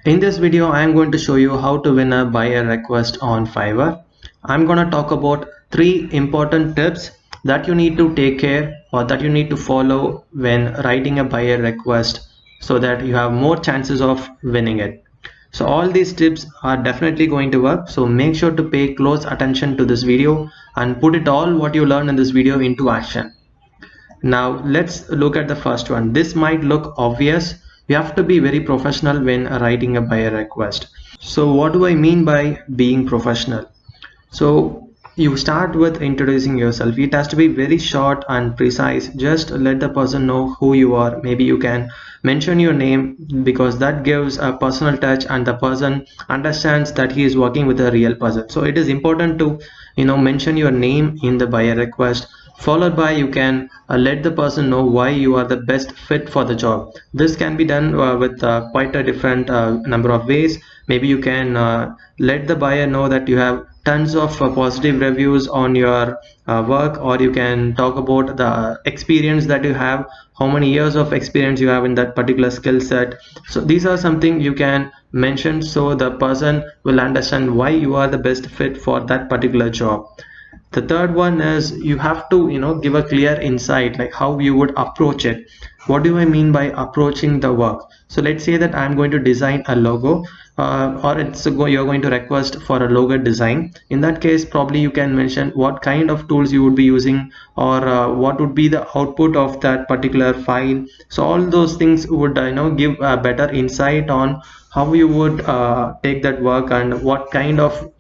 In this video, I am going to show you how to win a buyer request on Fiverr. I'm going to talk about 3 important tips that you need to take care or that you need to follow when writing a buyer request so that you have more chances of winning it. So all these tips are definitely going to work. So make sure to pay close attention to this video and put it all what you learned in this video into action. Now let's look at the first one. This might look obvious. You have to be very professional when writing a buyer request. So what do I mean by being professional? So you start with introducing yourself. It has to be very short and precise. Just let the person know who you are. Maybe you can mention your name because that gives a personal touch and the person understands that he is working with a real person. So it is important to mention your name in the buyer request, followed by you can let the person know why you are the best fit for the job. This can be done with quite a different number of ways. Maybe you can let the buyer know that you have tons of positive reviews on your work, or you can talk about the experience that you have, how many years of experience you have in that particular skill set. So these are something you can mention so the person will understand why you are the best fit for that particular job. The third one is you have to give a clear insight, like how you would approach it. What do I mean by approaching the work? So let's say that I'm going to design a logo, or you're going to request for a logo design. In that case, probably you can mention what kind of tools you would be using, or what would be the output of that particular file. So all those things would give a better insight on how you would take that work and what kind of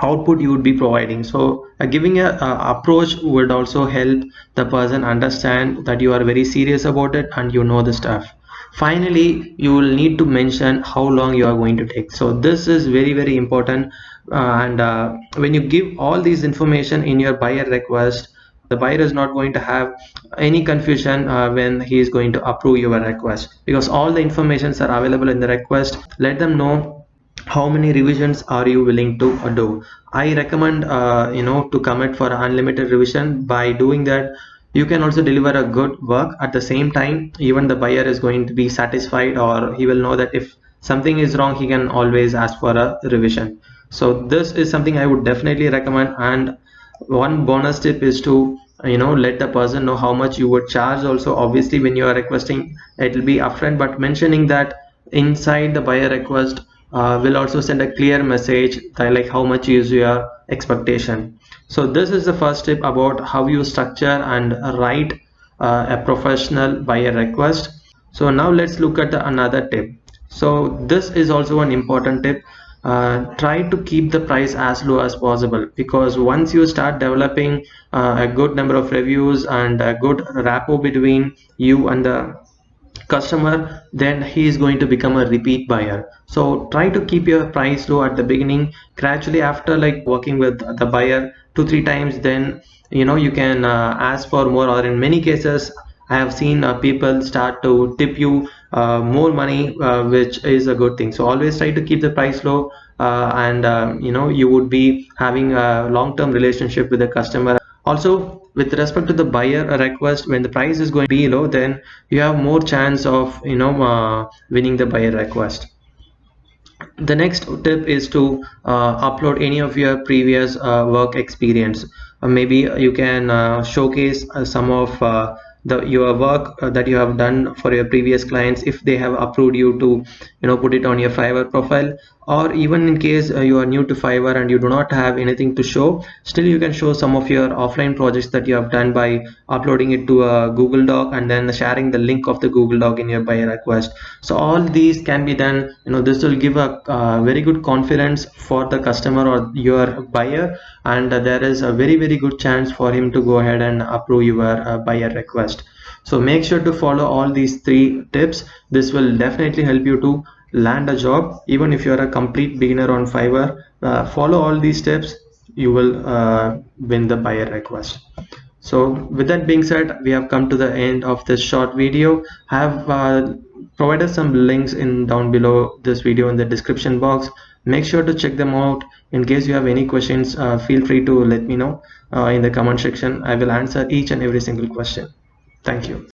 output you would be providing. So giving a approach would also help the person understand that you are very serious about it and you know the stuff. Finally, you will need to mention how long you are going to take. So this is very important, and when you give all these information in your buyer request, the buyer is not going to have any confusion when he is going to approve your request, because all the informations are available in the request. Let them know how many revisions are you willing to do. I recommend to commit for unlimited revision. By doing that, you can also deliver a good work. At the same time, even the buyer is going to be satisfied, or he will know that if something is wrong, he can always ask for a revision. So this is something I would definitely recommend. And one bonus tip is to let the person know how much you would charge. Also, obviously, when you are requesting, it will be upfront, but mentioning that inside the buyer request will also send a clear message that like how much is your expectation. So this is the first tip about how you structure and write a professional buyer request. So now let's look at another tip. So this is also an important tip. Try to keep the price as low as possible, because once you start developing a good number of reviews and a good rapport between you and the customer, then he is going to become a repeat buyer. So try to keep your price low at the beginning. Gradually, after like working with the buyer 2-3 times, then you can ask for more, or in many cases I have seen people start to tip you more money, which is a good thing. So always try to keep the price low, and you would be having a long-term relationship with the customer. Also, with respect to the buyer request, when the price is going to be low, then you have more chance of winning the buyer request. The next tip is to upload any of your previous work experience. Maybe you can showcase some of your work that you have done for your previous clients, if they have approved you to put it on your Fiverr profile. Or even in case you are new to Fiverr and you do not have anything to show, still you can show some of your offline projects that you have done by uploading it to a Google Doc and then sharing the link of the Google Doc in your buyer request. So all these can be done. This will give a very good confidence for the customer or your buyer, and there is a very good chance for him to go ahead and approve your buyer request. So make sure to follow all these 3 tips. This will definitely help you to land a job. Even if you are a complete beginner on Fiverr, follow all these steps, you will win the buyer request. So with that being said, we have come to the end of this short video. I have provided some links in down below this video in the description box. Make sure to check them out. In case you have any questions, feel free to let me know in the comment section. I will answer each and every single question. Thank you.